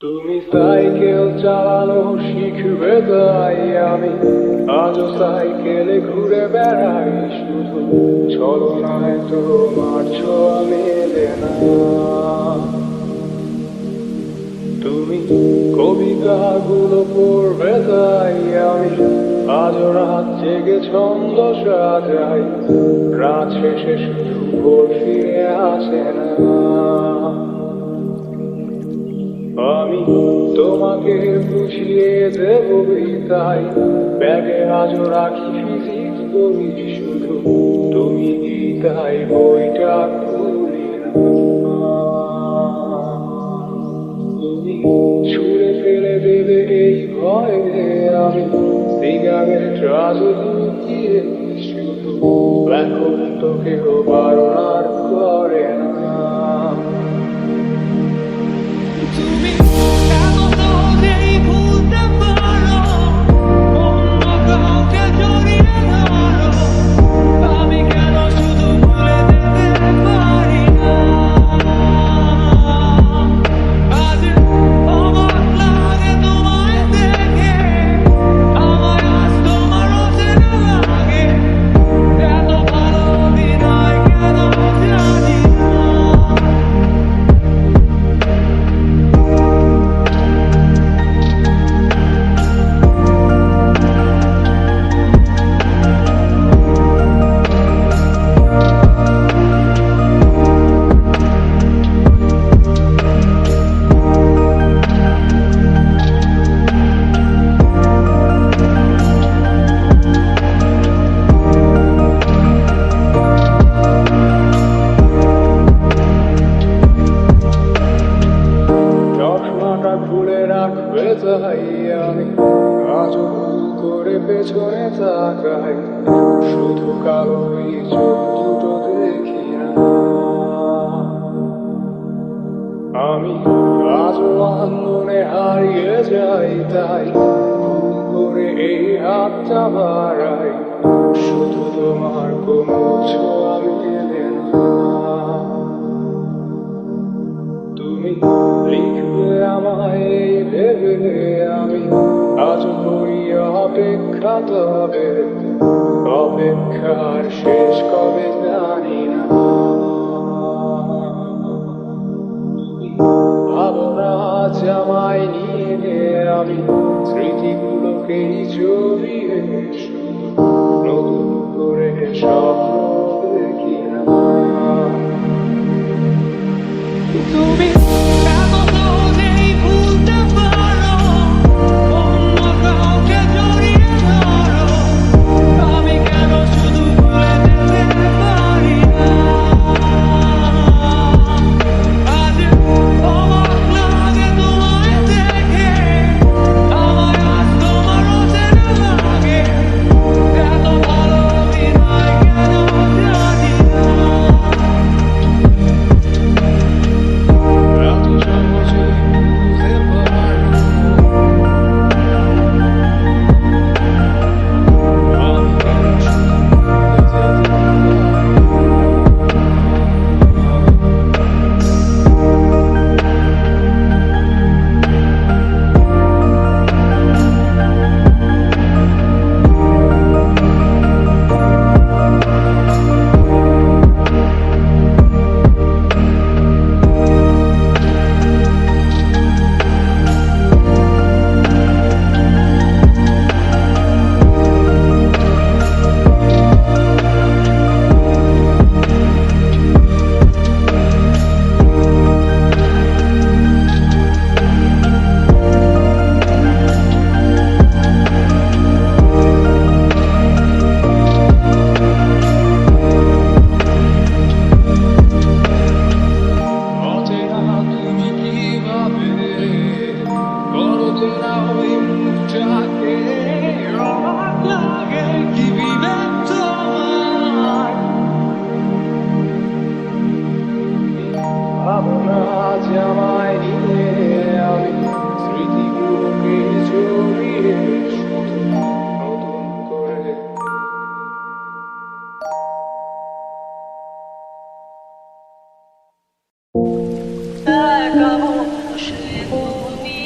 তুমি সাইকেল চালানো শিখবে তাই আমি আজও সাইকেলে ঘুরে বেড়াই শুধু ছলনায় তোমার ছোঁয়া মেলে না। তুমি কবিতাগুলো পড়বে তাই আমি আজও রাত জেগে ছন্দ সাজাই, রাত শেষে শুধু ভোর ফিরে আসে না। আমি তোমাকে বুঝিয়ে দেবই তাই ব্যাগে আজও রাখি ফিজিক্স বই, শুধু তুমি তাই বইটা খুলি না। তুমি ছুঁড়ে ফেলে দেবে এই ভয়ে আমি সিগারেট রাজনীতিয়ে শুধু এখন তো কেউ বারণ আর করে না। তুমি কেন সহজেই ভুলতে পারো, অন্য কাউকে জড়িয়ে ধরো, আমি কেন শুধু ভুলে যেতে পারি না। আজ অবাক লাগে তোমায় দেখে, আমায় আজ তোমার অচেনা লাগে, এত ভালো অভিনয় কেন জানি না। চশমাটা খুলে রাখবে তাই আমি আজও ভুল করে পেছনে তাকাই, শুধু কালোই চোখ দুটো দেখি না। আমি আজও আন্দোলনে হারিয়ে যাই তাই ভুল করে এই হাতটা বাড়াই, শুধু তোমার কোনো ছোঁয়া মেলে না। তুমি লিখবে আমায় এই ভেবে আমি আজ করি অপেক্ষা, তবে অপেক্ষার শেষ কবে জানি না। ভাবনা আজ আমায় নিয়ে আমি স্মৃতিগুলোকেই জড়িয়ে শুধু নতুন করে স্বপ্ন দেখি না। তুমি কেন সহজেই ভুলতে পারো, অন্য কাউকে জড়িয়ে ধরো, আমি কেন শুধু ভুলে যেতে পারি না। আজ অবাক লাগে তোমায় দেখে, আমায় আজ তোমার অচেনা লাগে, এত ভালো অভিনয় কেন জানি না। এত সহজে বুঝতে পারবো আমি কেন শুধু যেতে পারি। অচেনা তুমি কিভাবে করো চেনা ওই মুখটাকে, অবাক লাগে কি বিবেক তোমার। ভাবনা আজ আমায় নিয়ে আমি স্মৃতিগুলোকে জড়িয়ে শুধু নতুন করে। একা বসে তুমি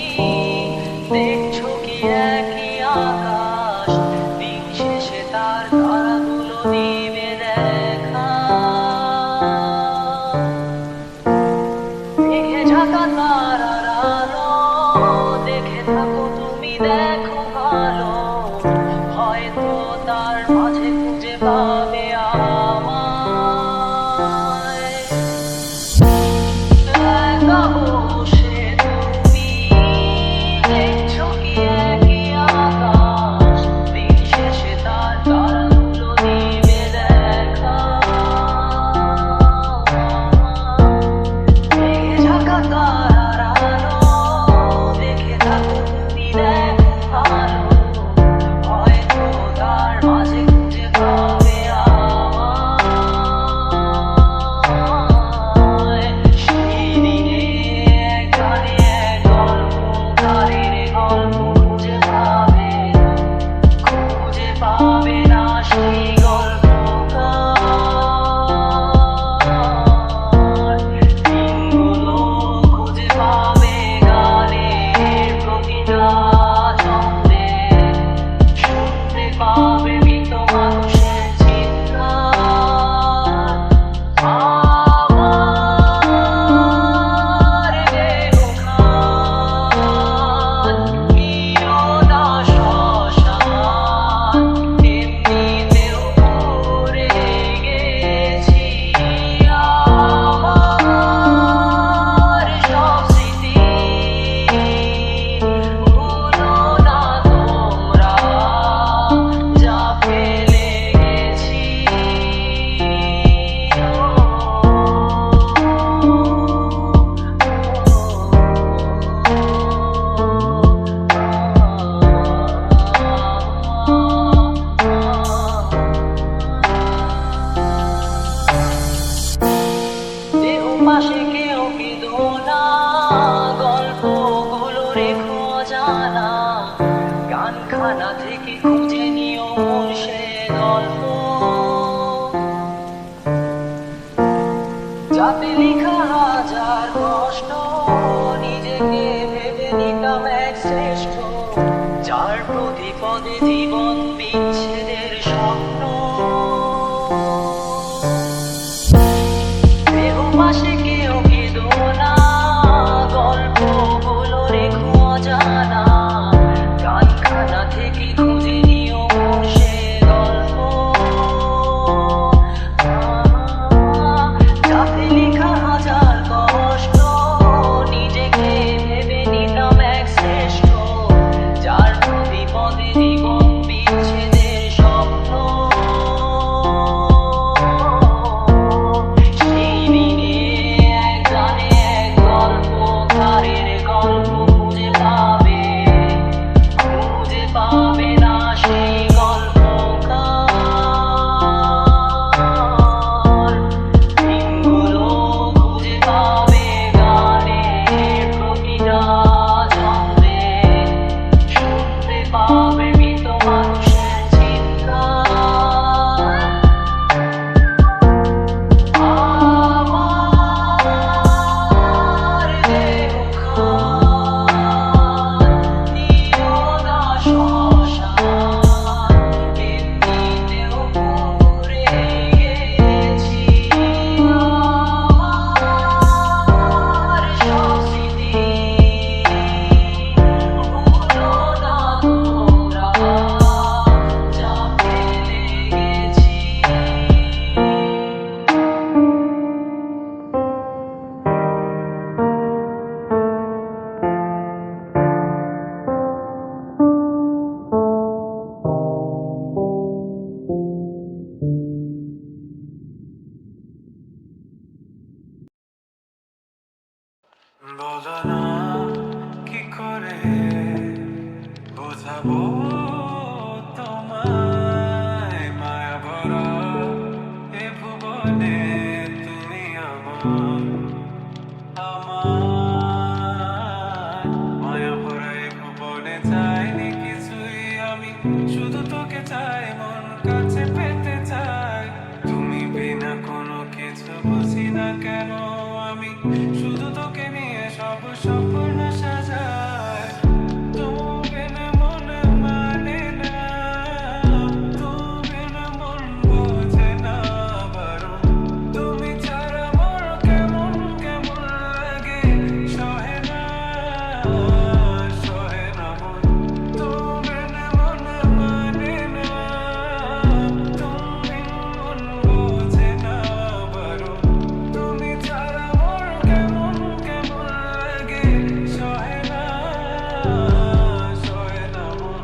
চাপে লেখা হাজার কষ্ট, নিজেকে ভেবে নিতাম এক শ্রেষ্ঠ, যার প্রতি পদে জীবন বিচ্ছেদের স্বপ্ন। দেহ পাশে কেউ কেঁদো না, গল্পগুলো রেখো অজানা, গানখানা থেকে খুঁজে নিও সে গল্প। চাপে লেখা হাজার কষ্ট, নিজেকে ভেবে নিতাম এক শ্রেষ্ঠ, যার প্রতি পদে জীবন বিচ্ছেদের স্বপ্ন। সেই দিনে এক গানে এক গল্পকারের গল্প খুঁজে পাবে না সেই গল্পকার। দিনগুলো খুঁজে পাবে গানের প্রতিটা ছন্দে, শুনতে পাবে মৃত মানুষের চিৎকার। আমার দেহ খান নিও না শ্মশান, এমনিতেও পুড়ে গেছি। আমার সব স্মৃতি ভুলো না তোমরা, চাপে লেগেছি। বলো না কি করে বোঝাবো তোমায়, মায়া ভরা এ ভুবনে তুমি আমার। মায়া ভরা এ ভুবনে চাইনি কিছুই আমি, শুধু তোকে চাই, মন কাছে পেতে চাই। তুমি বিনা কোনো কিছু বুঝি না কেন আমি, শুধু তোকে নিয়ে সব স্বপ্ন সাজাই। তুমি না মন মানে না, তুমি না মন বোঝে না বারণ। তুমি ছাড়া মোর কেমন কেমন লাগে, সহে না মন। তুমি না মন মানে না, তুমি মন বোঝে না বারণ। তুমি ছাড়া মোর কেমন কেমন লাগে, সহে না মন।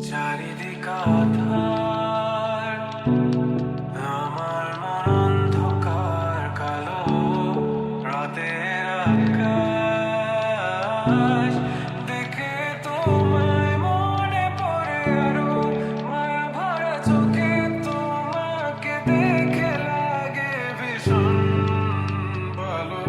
চারিদিক আঁধার, আমার মন অন্ধকার কালো, রাতের আকাশ দেখে তোমায় মনে পড়ে আরো, মায়া ভরা চোখে তোমাকে দেখে লাগে ভীষণ ভালো।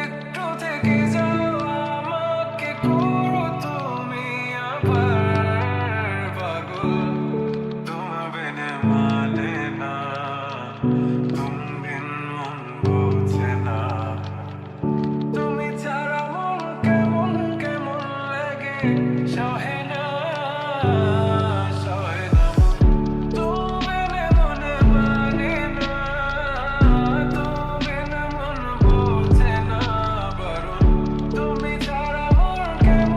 একটু থেকে যাও আমাকে করো তুমি আবার পাগল। তোমার বিনে মানে না, তুমি বিন মন বোঝে না। তুমি ছাড়া মন কেমন কেমন লাগে, সহে না মন। তুমি বিনে মনে মানে না, তুমি বিনে মন বোঝে না বারণ। তুমি ছাড়া মন কেমন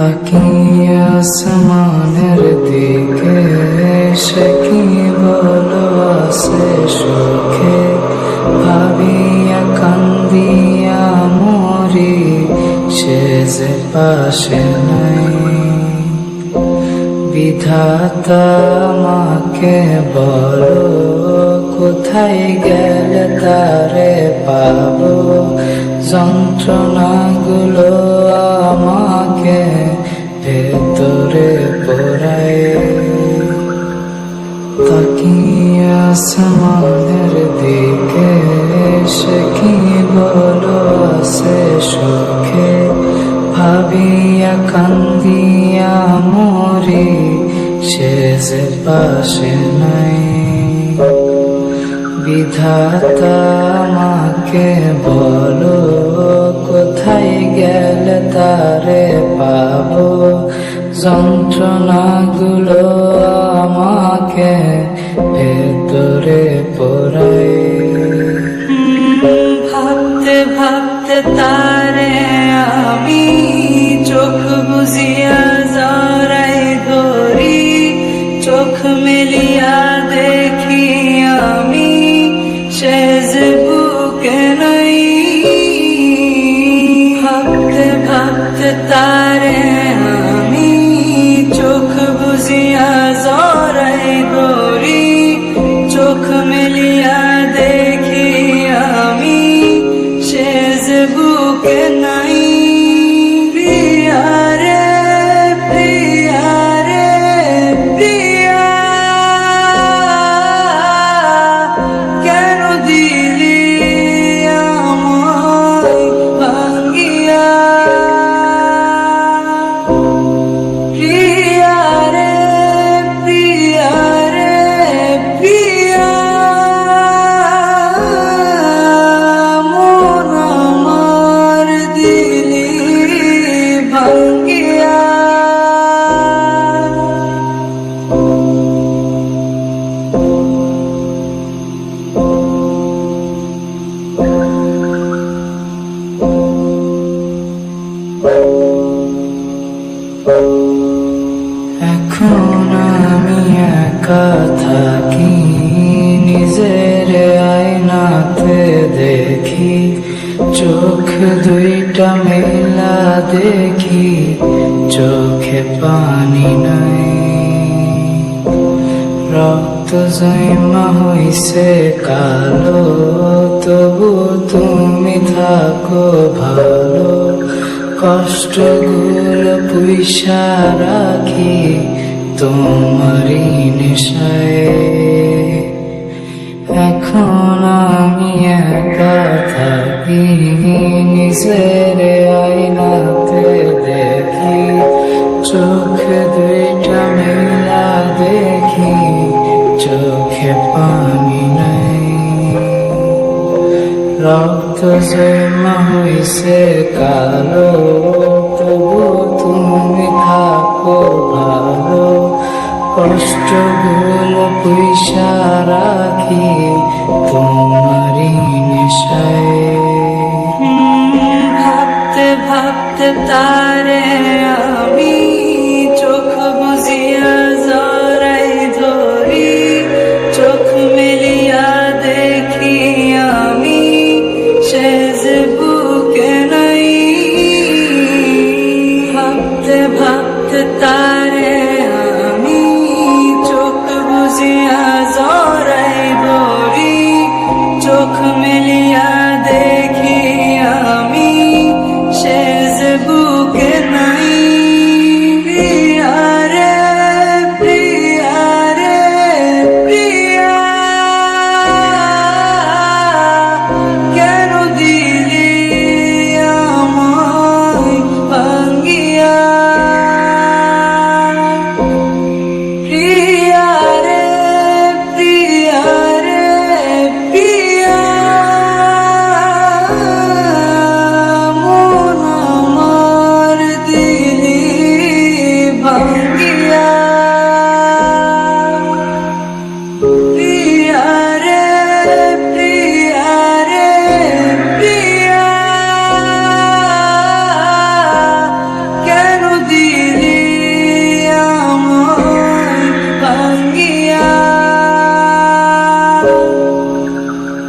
তাকিয়ে আসমানের দিকে সে কি বলো আসে সুখে ভাবিয়া কান্দিয়া মরি সে যে পাশে নাই বিধাতা আমাকে বলো কোথায় গেলে তারে পাবো যন্ত্রণাগুলো আমাকে ভেতরে পোড়ায় তাকিয়ে আসমানের দিকে সে কি বলো আসে সুখে ভাবিয়া কান্দিয়া মরি সে যে পাশে নাই বিধাতা আমাকে বলো কোথায় গেলে তারে পাবো যন্ত্রণাগুলো আমাকে ভেতরে পোড়ায় ভাবতে ভাবতে তারে আমি চোখ বুঝিয়া জড়াই ধরি চোখ মেলিয়া দেখি আমি সে যে বুকে নাই ভাবতে ভাবতে তারে আমি চোখ বুঝিয়া জড়াই ধরি চোখ মেলিয়া দেখি আমি সে যে বুকে নাই প্রিয়ারে প্রিয়ারে প্রিয়া কেন দিলি আমায় ভাঙিয়া প্রিয়ারে প্রিয়ারে প্রিয়া মন আমার দিলি ভাঙিয়া এখন আমি একা থাকি নিজের আয়নাতে দেখি চোখ দুইটা মেলা দেখি চোখে পানি নাই রক্ত জমা হইছে কালো তবু তুমি থাকো ভালো কষ্টগুলো পুইসা রাখি তোমারই নেশায় এখন আমি একা থাকি নিজের আয়নাতে দেখি চোখ দুইটা মেলা দেখি চোখে পানি নাই রক্ত জমা হইছে কালো তবু তুমি থাকো ভালো কষ্টগুলো পুইসা রাখি তোমারই নেশায় ভাবতে ভাবতে তারে আমি চোখ বুঝিয়া জড়াই ধরি চোখ মেলিয়া দেখি আমি সে যে বুকে নাই ভাবতে ভাবতে তারে আমি চোখ বুঝিয়া জড়াই ধরি চোখ মেলিয়া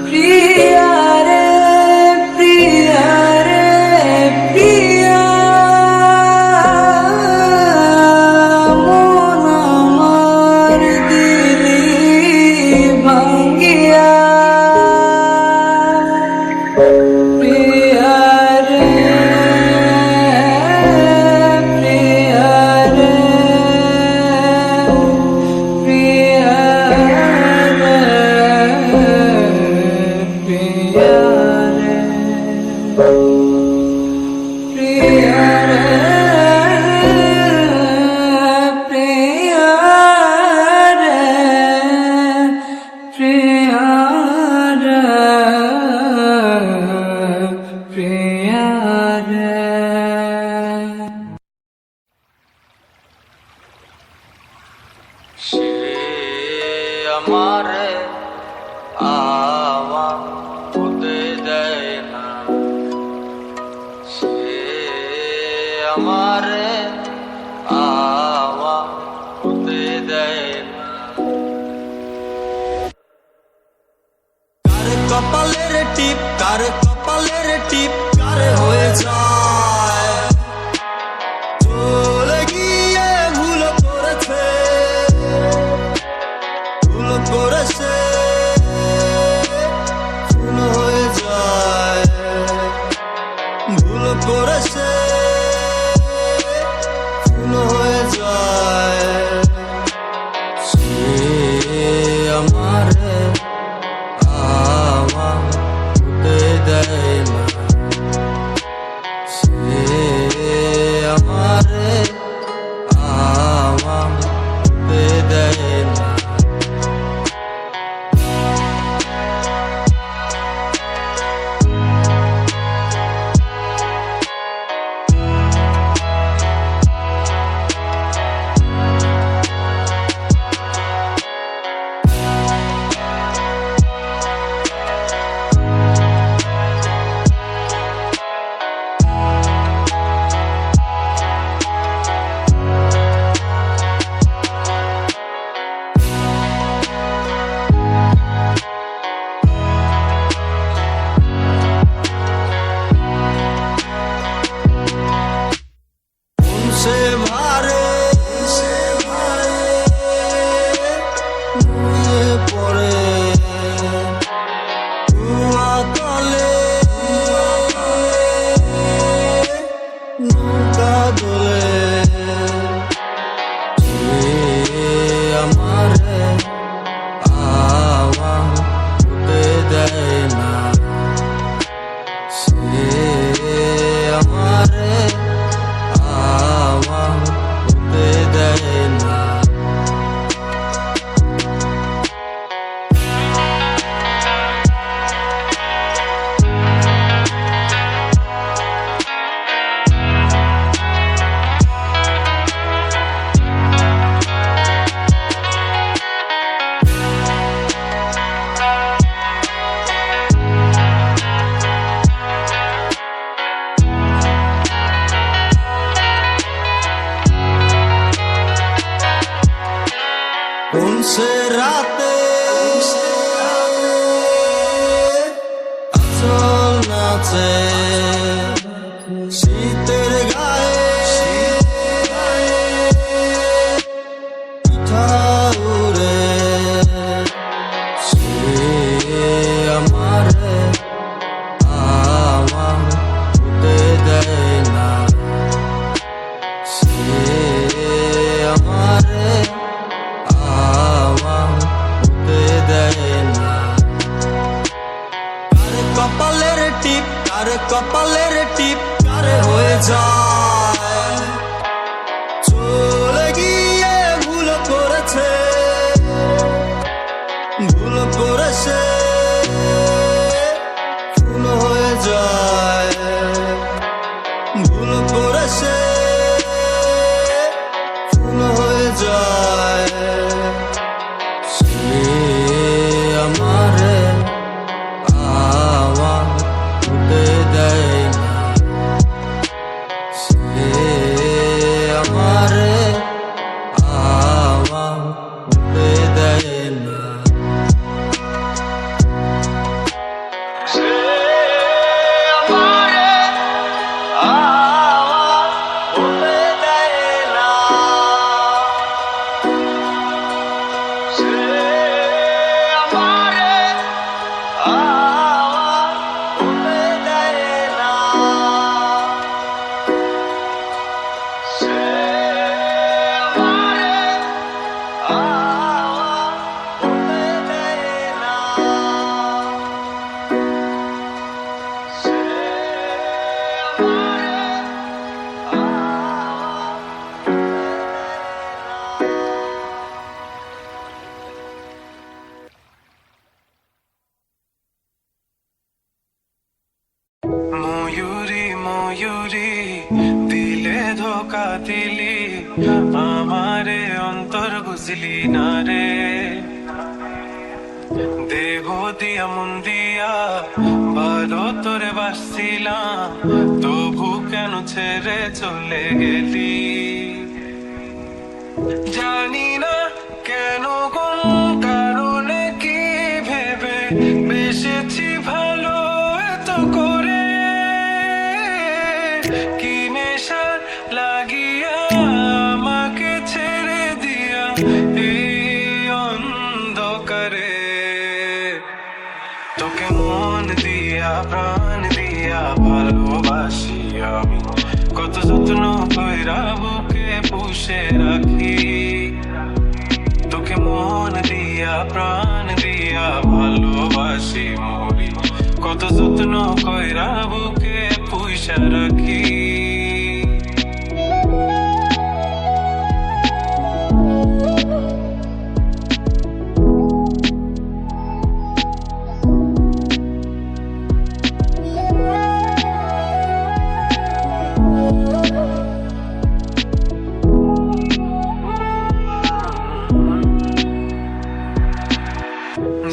প্রিয়া রে প্রিয়া রে প্রিয়া মন আমার দিলি ভাঙ্গিয়া প্রিয়া রে প্রিয়া রে প্রিয়া রে প্রিয়া রে প্রিয়া রে প্রিয়া রে প্রিয়া রে প্রিয়া রে সে আমারে আওয়া হতে দেয় না, সে আমারে আওয়া হতে দেয় না। কার কপালের টিপ, কার কপালের টিপ, কার হয়ে যায় চলে গিয়ে ভুল করেছে, ভুল করেছে, ভুল হয়ে যায়, ভুল করেছে, ভুল হয়ে যায়। সে আমারে আওয়া হতে দেয় না, সে আমারে আওয়া হতে দেয় না। সে ভারে নুয়ে পড়ে কুয়া তলে নৌকা দোলে। সে আমারে আওয়া হতে দেয় না, সে আমারে আওয়া হতে দেয় না। কোন সে রাতে আসল নাচে শীতের গায়ে পিঠা উড়ে। সে আমারে আওয়া হতে দেয় না, সে আমারে আওয়া হতে দেয় না। কার কপালের টিপ, কার কপালের টিপ, কার হয়ে যায় চলে গিয়ে ভুল করেছে, ভুল করেছে, ভুল হয়ে যায়, ভুল করেছে, ভুল হয়ে যায়। সে আমারে আওয়া হতে দেয় না, সে আমারে আওয়া হতে দেয় না। বুঝলি না রে, দেহ দিয়া মন দিয়া ভালো তোরে বাসছিলাম, তবু কেন ছেড়ে চলে গেলি? জানি না কেন কোন কারণে কি ভেবে বেসেছি ভালো এত করে, কি নেশা লাগিয়া আমাকে ছেড়ে দিয়া এই অন্ধকারে। তোকে মন দিয়া প্রাণ দিয়া ভালোবাসি আমি, কত যত্ন কইরা বুকে পুষে রাখি। তোকে মন দিয়া প্রাণ দিয়া ভালোবাসি মরি, কত যত্ন কইরা বুকে পুষে রাখি।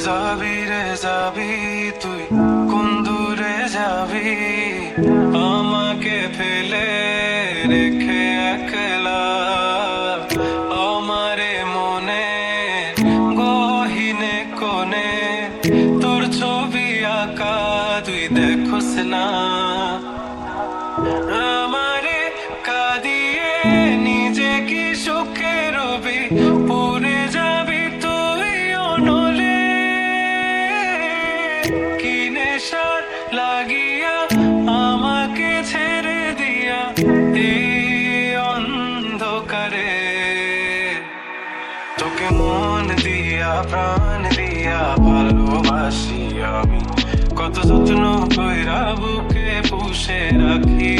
যাবি রে যাবি তুই কোন দূরে যাবি, আমাকে ফেলে রেখে একলা। আমারে মনে গহীনে কোণে তোর ছবি আঁকা তুই দেখোস না, আমারে কাঁদিয়ে নিজে কি সুখে রবি, পুরে যাবি তুই অনলে। কি নেশার লাগিয়া আমাকে ছেড়ে দিয়া এই অন্ধকারে। তোকে মন দিয়া প্রাণ দিয়া ভালোবাসি আমি, কত যত্ন কইরা বুকে পুষে রাখি।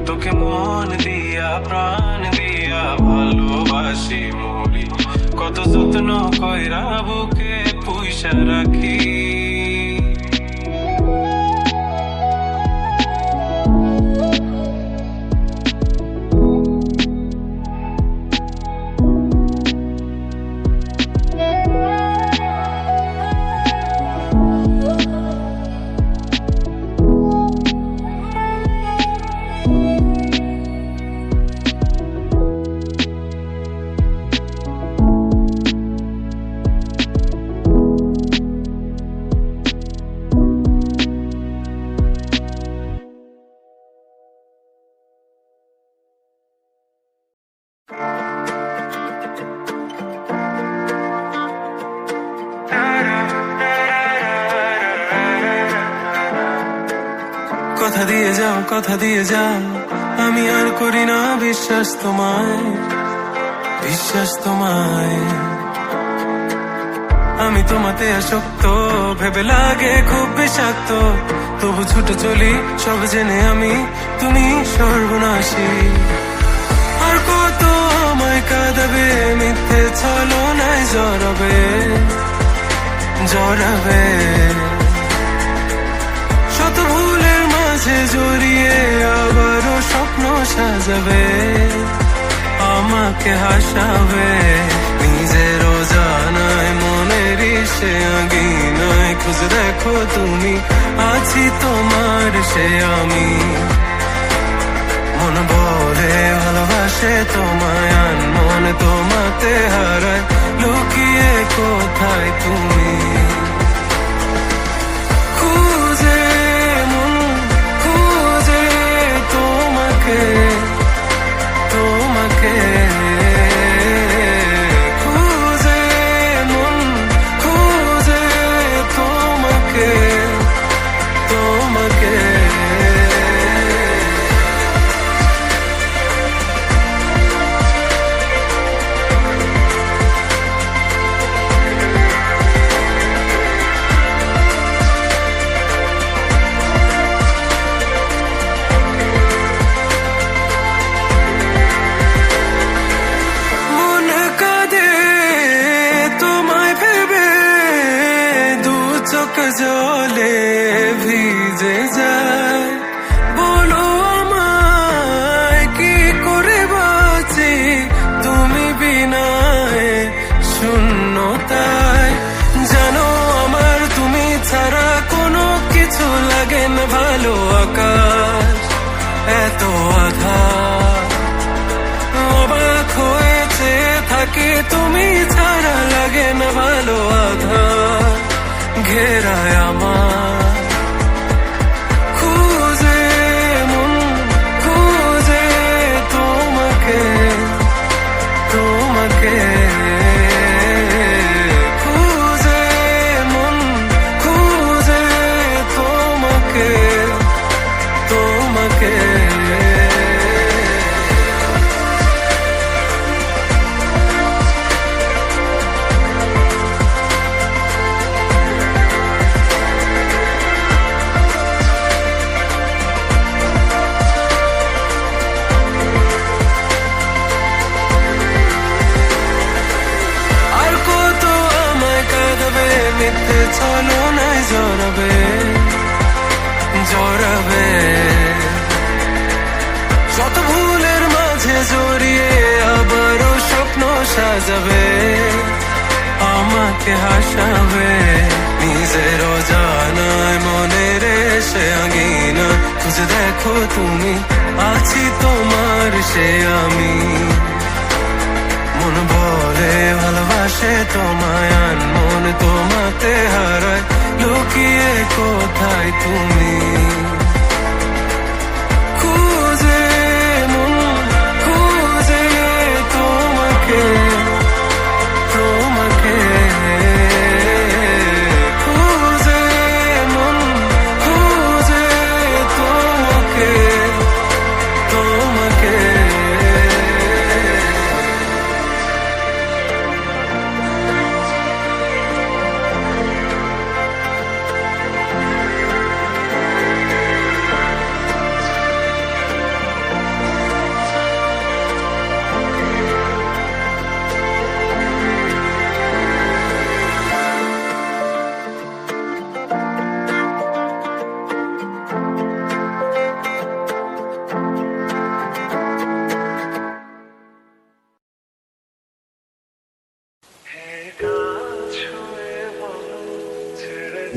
তোকে মন দিয়া প্রাণ দিয়া ভালোবাসি মরি, কত যত্ন কইরা বুকে পুষে রাখি। কথা দিয়ে যাও কথা দিয়ে যাও, আমি আর করি না বিশ্বাস তোমায়, বিশ্বাস তোমায়। আমি তোমাতে আসক্ত, ভেবে লাগে খুব বিষাক্ত, তবু ছুটে চলি সব জেনে আমি তুমি সর্বনাশী। আর কত আমায় কাঁদাবে, মিথ্যে ছলনায় জড়াবে জড়াবে। শত ভুলের মাঝে জড়িয়ে আবারও স্বপ্ন সাজাবে, আমাকে হাসাবে। নিজেরও জানায় মনের সে আঙিনায় খুঁজে দেখো তুমি, আছি তোমার সে আমি। মন বলে ভালোবাসে তোমায়, মন তোমাতে হারায়, লুকিয়ে কোথায় তুমি। খুঁজে মন খুঁজে তোমাকে তোমাকে, খুঁজে মন খুঁজে তোমাকে তোমাকে। জলে ভিজে যায়, বলো আমায় কি করে বাঁচি তুমি বিনা। আধার ঘেরায় আমার, খুঁজে মন খুঁজে তোমাকে, তোমাকে খুঁজে মন খুঁজে তোমাকে, তোমাকে। মিথ্যে ছলনায় জড়াবে, জড়াবে শত ভুলের মাঝে জড়িয়ে আবারও স্বপ্ন সাজাবে, আমাকে হাসাবে নিজের অজানায় মনের সে আঙিনা, খুঁজে দেখো তুমি আছি তোমার সে আমি, মন বলে ভালোবাসে তোমায় আনমন তোমাতে হারায়, লুকিয়ে কোথায় তুমি, খুঁজে মন খুঁজে তোমাকে, তোমাকে খুঁজে মন খুঁজে তোমাকে, তোমাকে।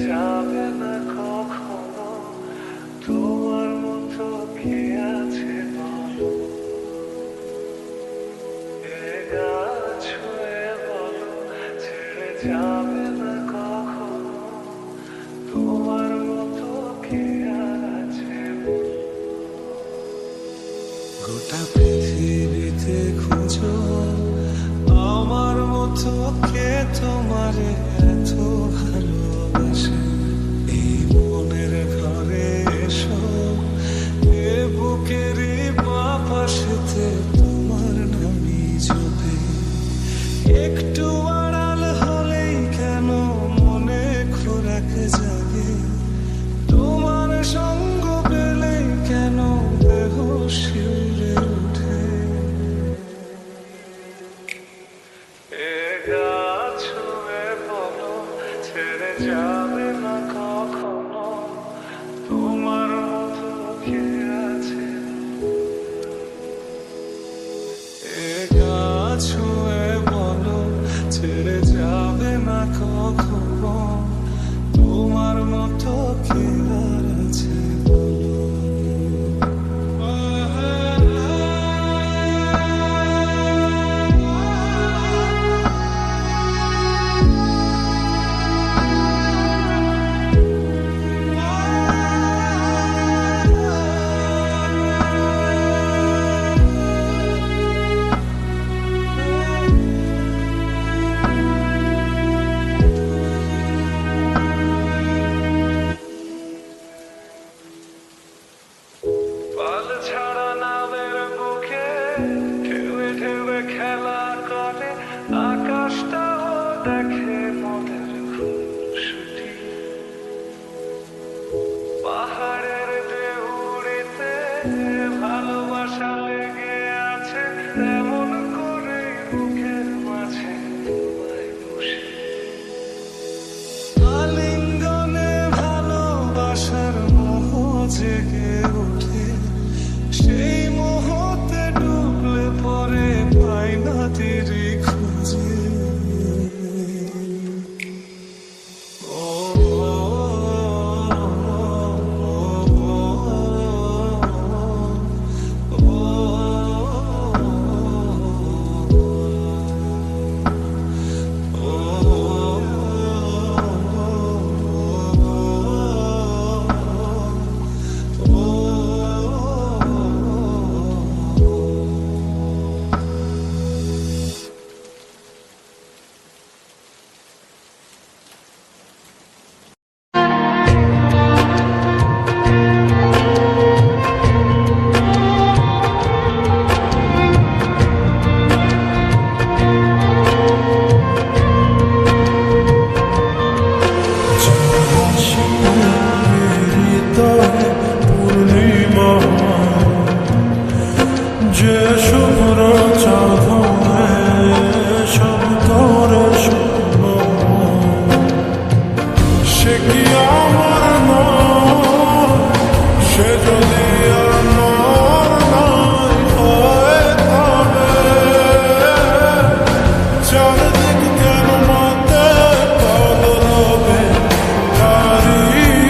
যাবে না কখনো তোমার মতো কে আছে বলো, এ গাছ হয়ে বলো ছেড়ে যাবে না কখনো তোমার মতো কে আছে বলো। গোটা পৃথিবীতে খুঁজো আমার মতো কে তোমারে এত ভালোবাসে, এই মনের ঘরে এসো, এ বুকেরই পাশেতে তোমার নামই জপে, একটু আড়াল হলেই কেন মনে খোরাক জাগে, তোমার সঙ্গ পেলেই কেন দেহ শিউরে ওঠে, এ গাছ হয়ে বলো ছেড়ে যাবে না কখনো তোমার মতো কে আছে, এ গাছ হয়ে বলো ছেড়ে যাবে না কখনো তোমার মতো কে আছে বলো। পাল ছাড়া নামের বুকে ঢেউে ঢেউে খেলা করে, আকাশটাও দেখে মনের খুশি, পাহাড়ের দেউড়িতে ভালোবাসা লেগে আছে, এমন করে বুকের মাঝে তোমায় বসে, আলিঙ্গনে ভালোবাসার মোহ জেগে ওঠে, সেই মোহতে ডুবলে পরে পাই না তেরি খুঁজে, ও ও সে কি আমার নয়, সে যদি আমার নয় হয় তবে চারদিক কেন মাতে কলরবে তারি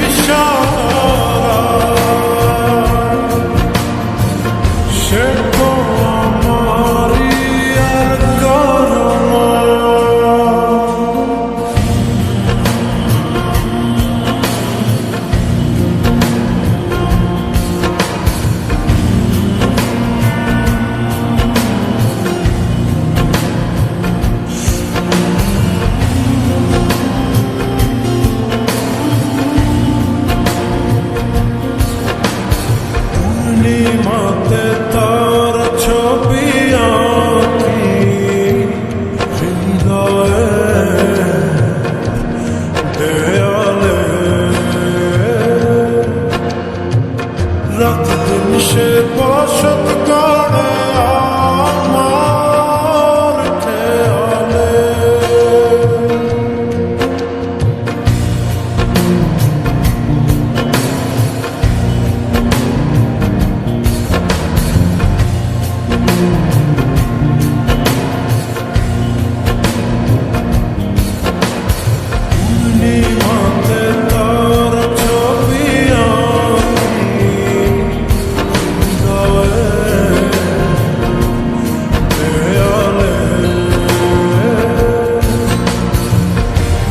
ইশারা, সে তো আমারই আর কারো নয়। পূর্ণিমাতে তার ছবি আঁকি হৃদয়ে দেয়ালে, রাত দিন সে বসত করে আমার খেয়ালে। পূর্ণিমাতে তার ছবি আঁকি হৃদয়ে দেয়ালে,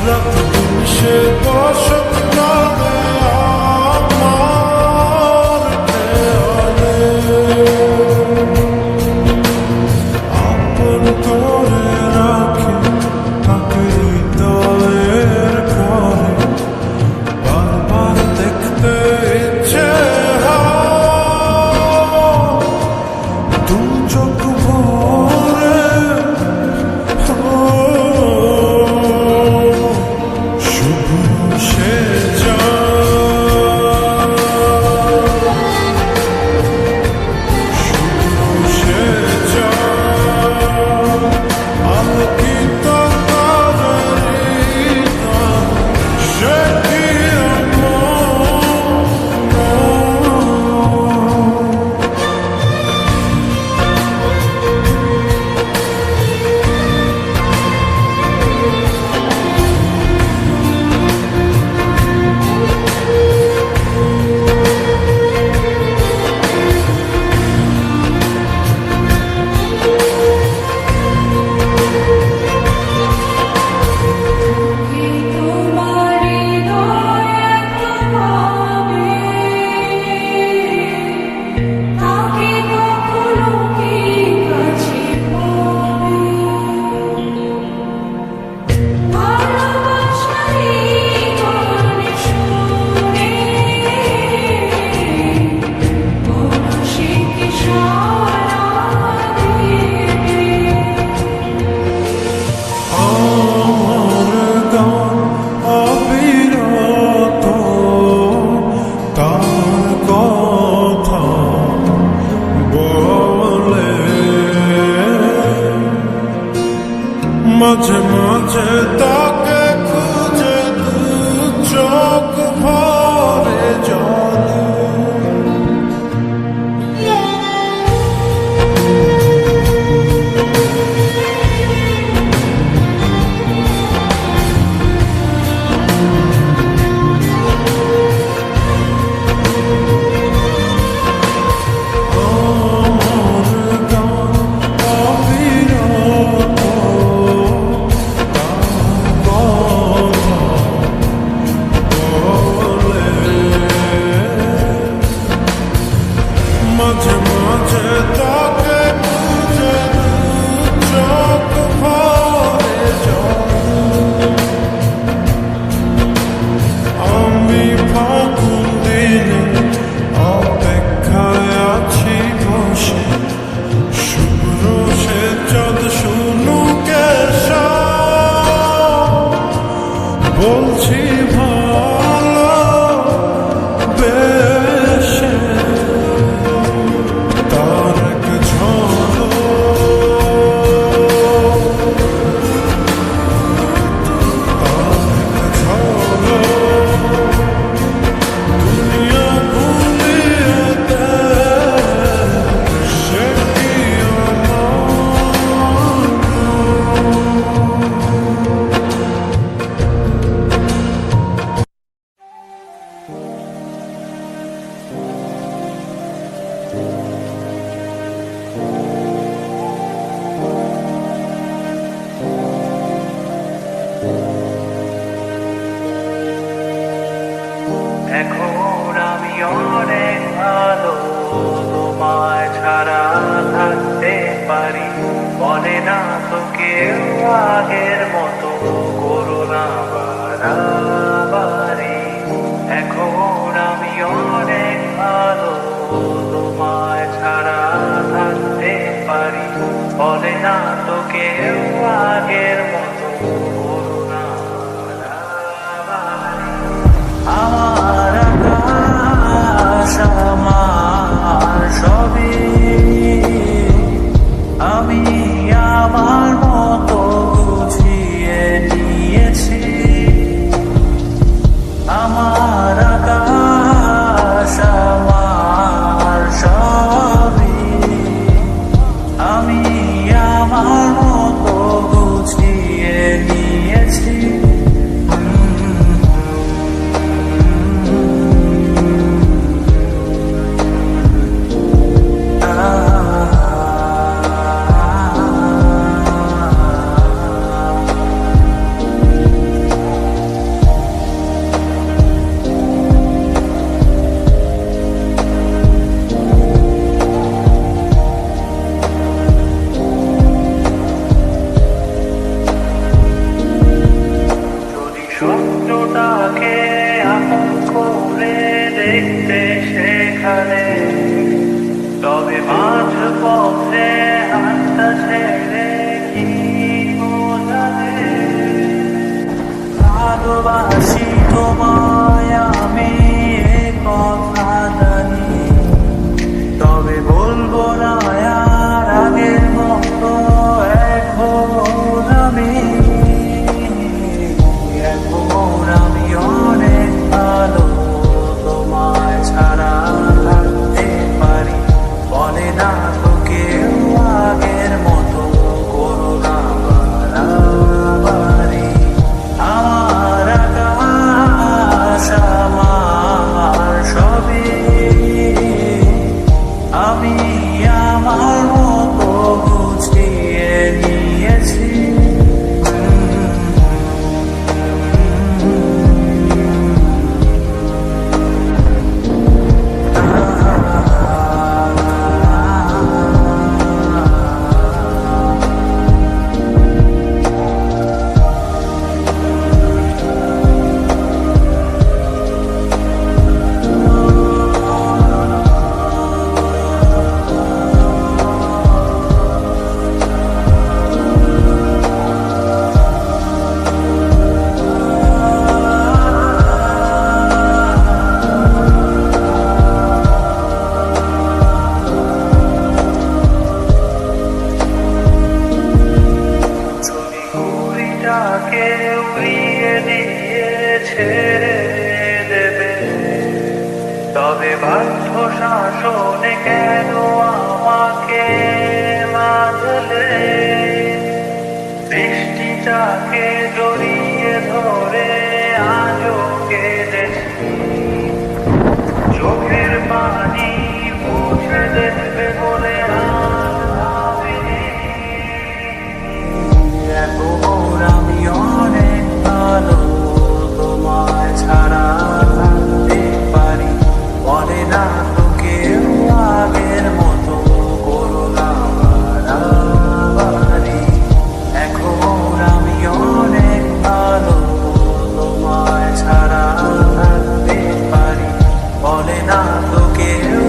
রাত দিন সে বসত করে আমার খেয়ালে। আপন করে রাখি তাকে হৃদয়ের ঘরে, বারবার দেখতে ইচ্ছে হয় দু চোখ ভরে। শুভ্র সে চাঁদ, শুভ্র সে চাঁদ, আলোকিত তারারই গান, সে কি আমার? এখন আমি অনেক ভালো, তোমায় ছাড়া থাকতে পারি। বলে না তো কেউ আগের মতো করো না বাড়াবাড়ি। এখন আমি অনেক ভালো, তোমায় ছাড়া থাকতে পারি। বলে না তো কেউ আগের মতো করো না বাড়াবাড়ি। আমার আকাশ আমার সবই আমি আমার মতো গুছিয়ে নিয়েছি। আমার আকাশ আমার সবই আমি আমার মতো গুছিয়ে নিয়েছি। স্বপ্নটাকে আপন করে দেখতে সেখানে, তবে মাঝ পথে হাতটা ছেড়ে কি বোঝাবে। ভালোবাসি তোমায় আমি এ কথা জানি, তবে বলবো না আর আগের মতো এখন আমি। এখন আমি অনেক ভালো, তোমায় ছাড়া থাকতে পারি। বলে না তো কেউ আগের মতো করো না বাড়াবাড়ি। আমার আকাশ আমার সবই আমি আমার মতো গুছিয়ে নিয়েছি। ঘুড়িটাকে উড়িয়ে দিয়ে ছেড়ে দেবে, তবে বাধ্য শাসনে কেন আমাকে বাঁধলে। বৃষ্টিটাকে জড়িয়ে ধরে আজও কেঁদেছি, চোখের পানি মুছে দেবে বলে আর ভাবিনি। এখন আমি অনেক ভালো, তোমায় ছাড়া থাকতে পারি। বলে না তো কেউ আগের মতো করো না বাড়াবাড়ি। এখন আমি অনেক ভালো, তোমায় ছাড়া থাকতে পারি। বলে না তো কেউ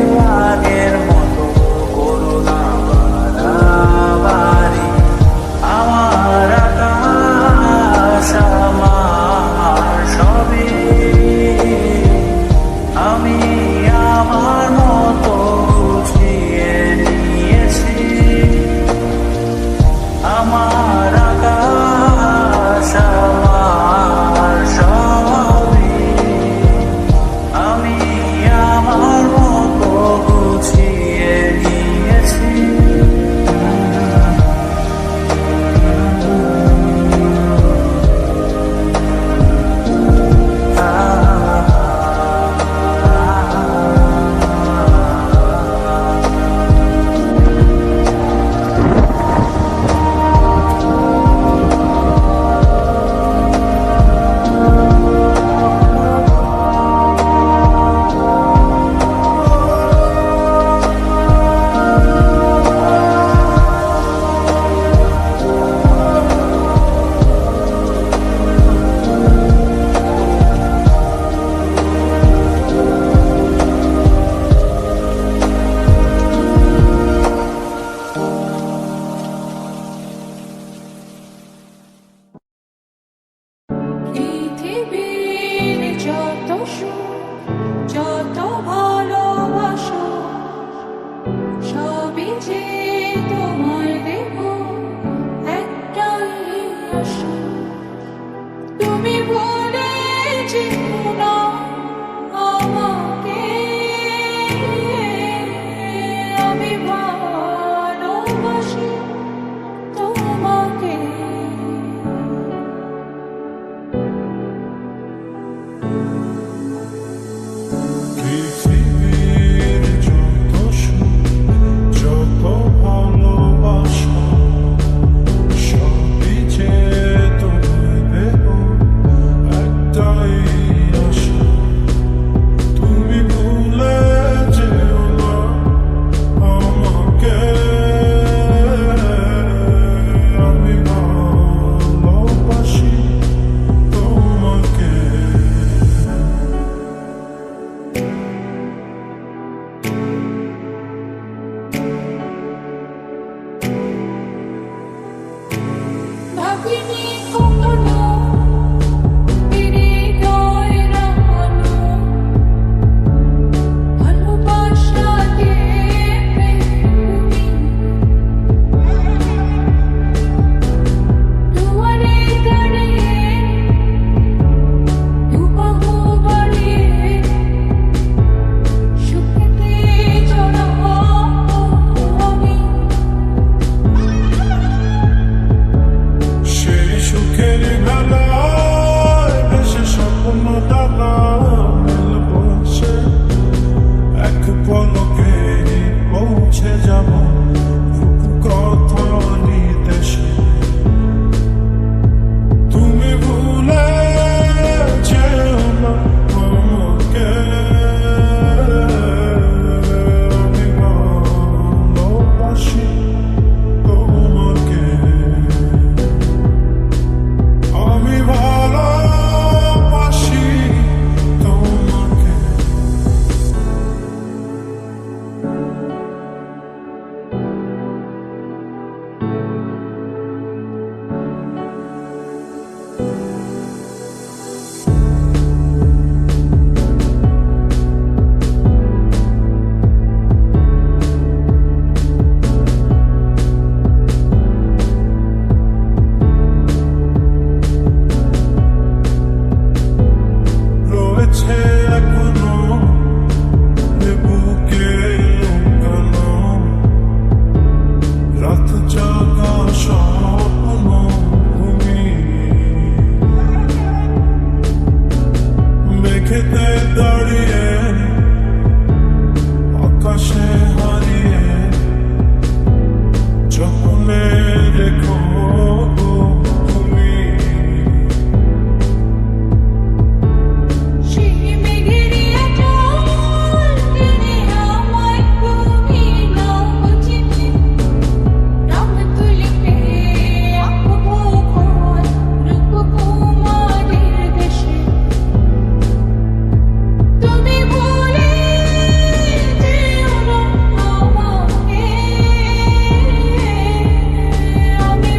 মেঘেতে দাঁড়িয়ে আকাশে হারিয়ে যখনে রেখো তুমি সেই মেঘেরই আঁচল টেনে আমায় তুমি নাও চিঠি নাম তুলিতে আঁকবো ঘর রূপকুমারীর দেশে তুমি ভুলে যেও না আমাকে আমি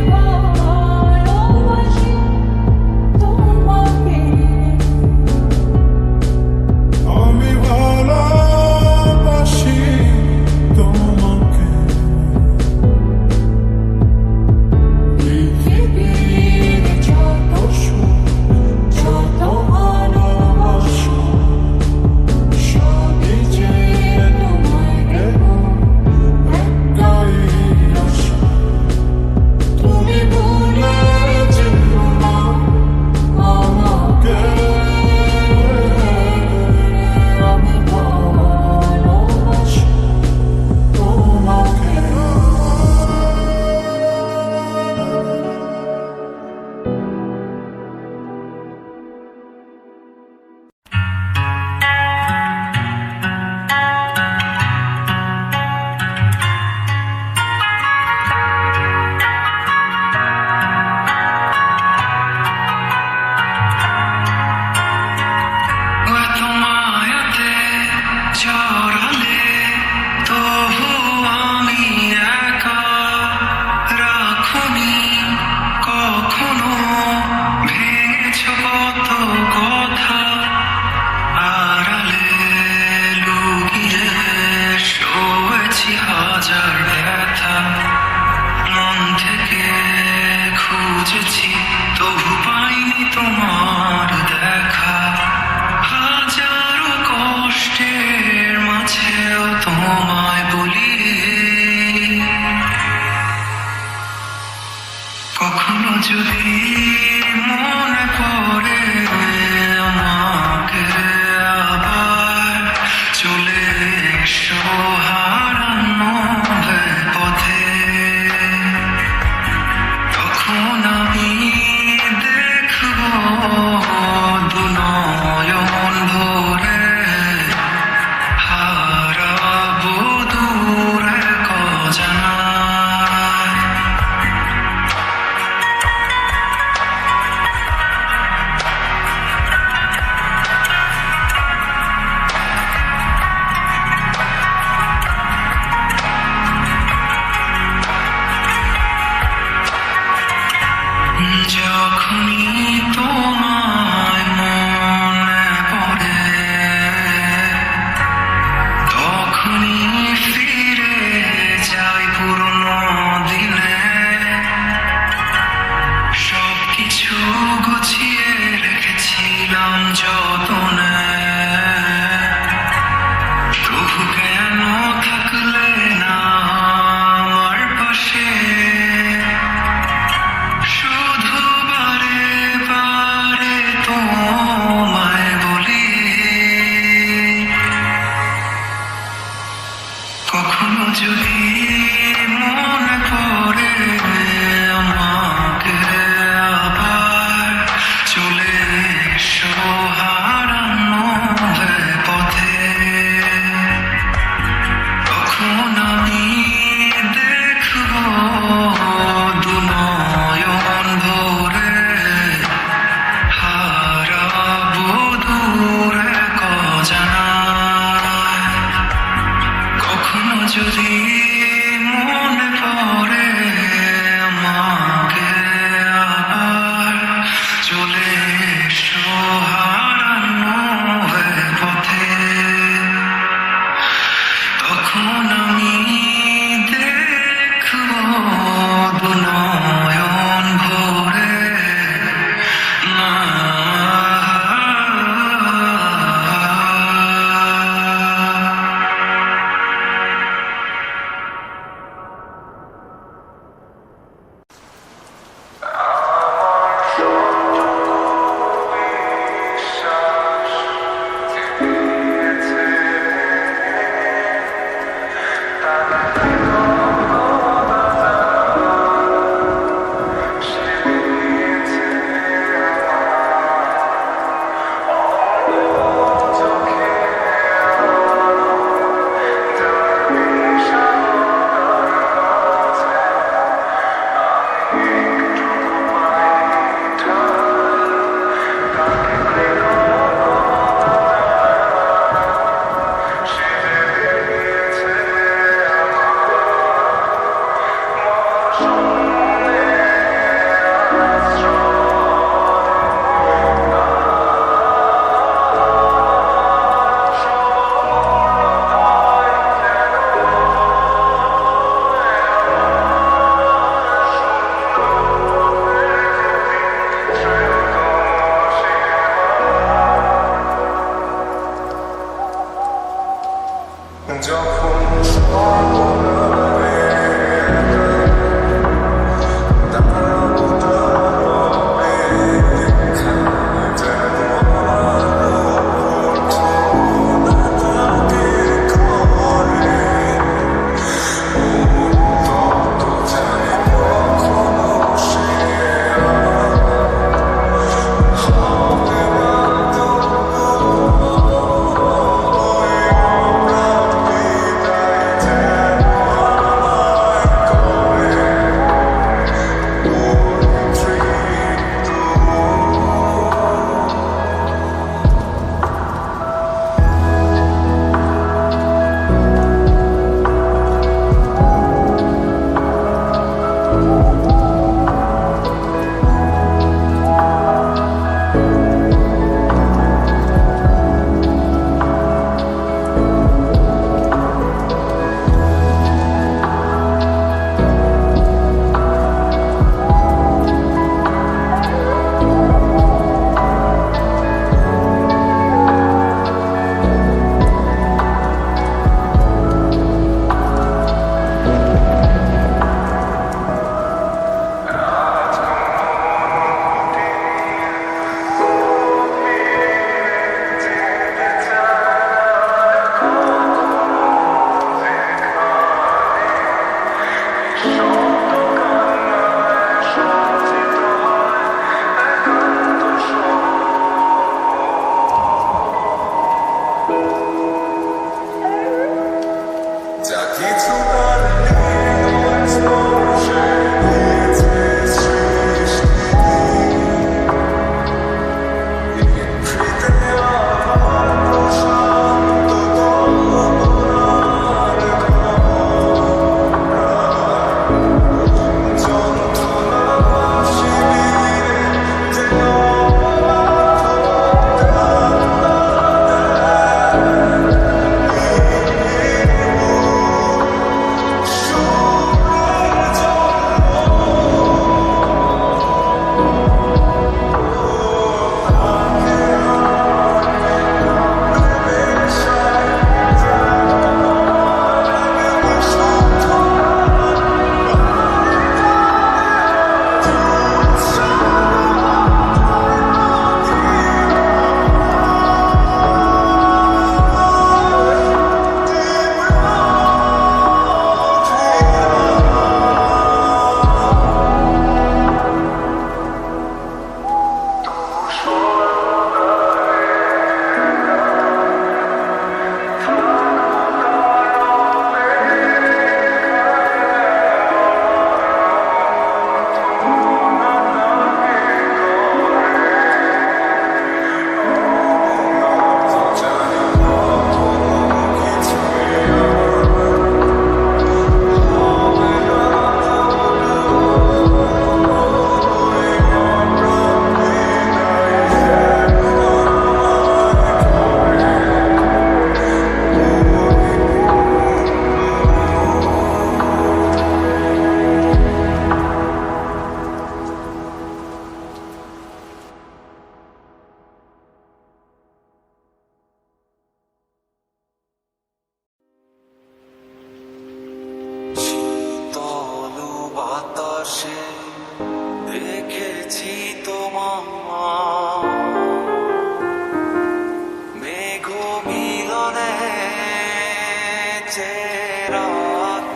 চেরা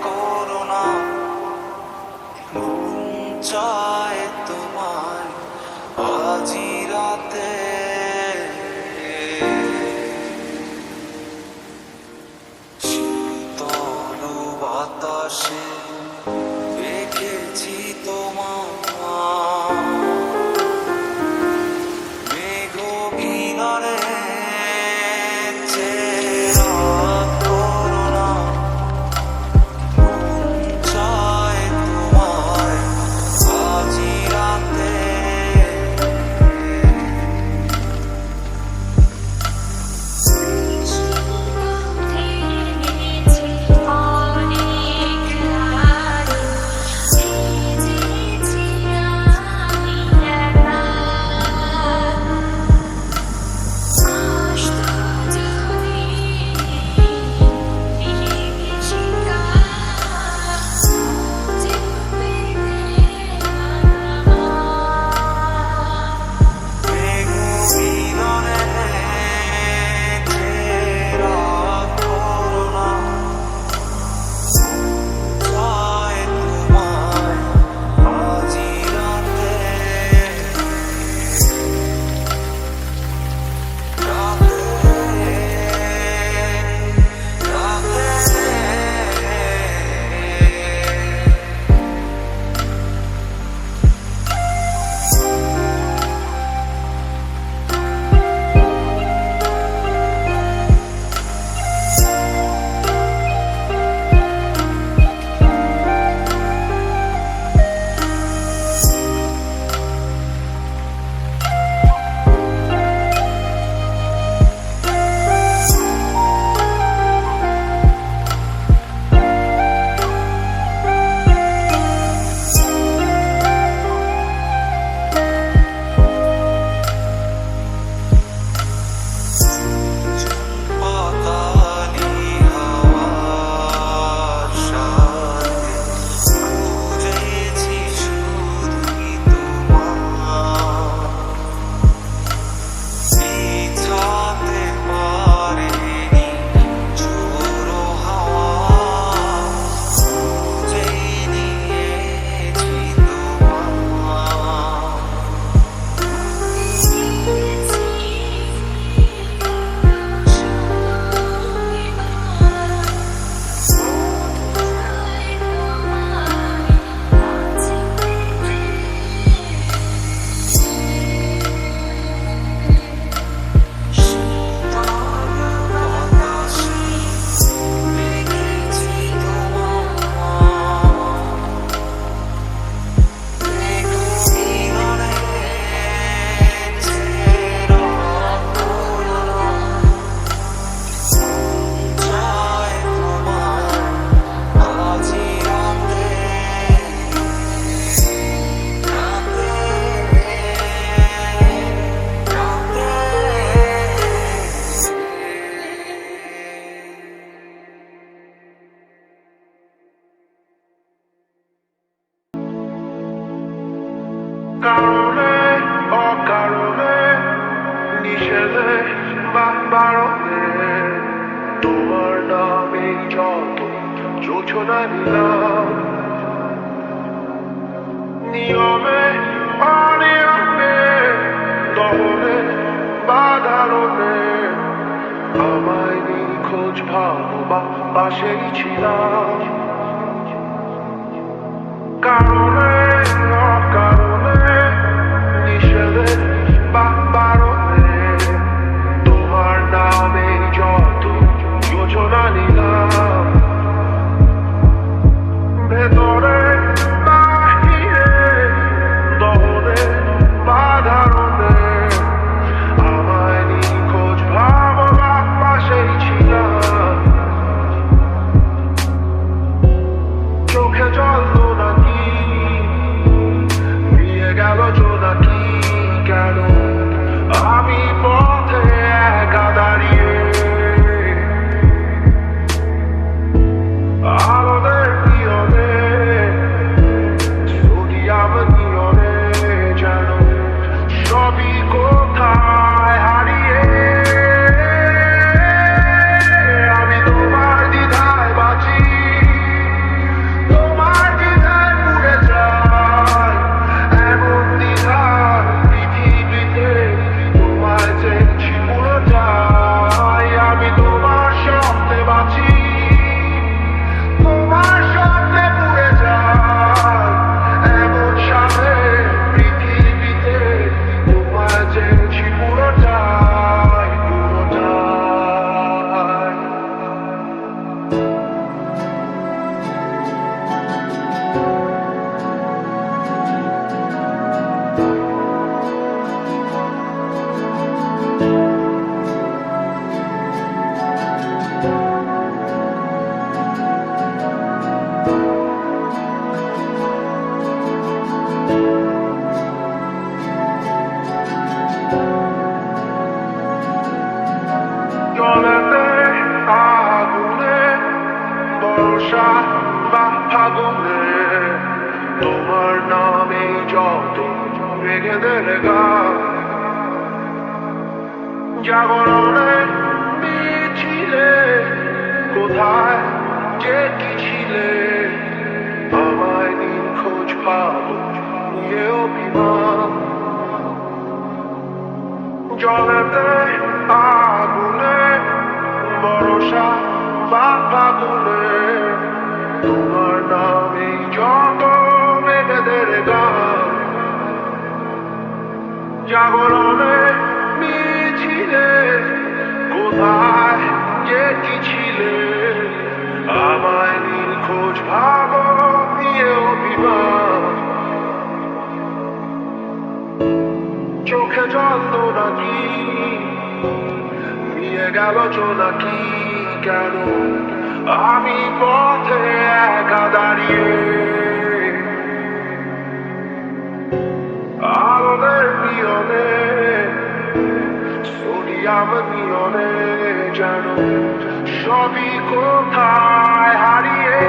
করোনা মন চায় তোমায় আজি রাতে শীতল বাতাসে রেখেছি তোমায় মেঘ কিনারে চেরা করোনা মন চায় তোমায় আজি রাতে কারণে অকারণে নিষেধে বা বারণে তোমার নামে যত যোজনা নিলাম নিয়মে অনিয়মে দমনে বাধারণে আমায় নিখোঁজ ভাবা পাশেই ছিলাম কারণে অকারণে নিষেধে বা বারণে তোমার নামে যত যোজনা নিলাম ভেতরে বাহিরে দহনে বাধারণে আমায় নিখোঁজ ভাবা পাশেই ছিলাম চোখে জল নাকি জলেতে আগুনে বর্ষা বা ফাগুনে তোমার নামে যত রেগে দিলে গান জাগরণে মিছিলে কোথায় যে কি ছিলে আমায় নিখোঁজ ভাবো নিয়ে অভিমান জলেতে আগুনে বর্ষা বা ফাগুনে তোমার নামে যত মেঘেদের গান জাগরণে মিছিলে কোথায় যে কি ছিলে আমায় নিখোঁজ ভাবো নিয়ে অভিমান চোখে জল তো নাকি নিয়ে গেল চোনাকি কেন আমি পথে একা দাঁড়িয়ে আলোদের পিয়নে সোডিয়াম নিয়নে যেন সবই কোথায় হারিয়ে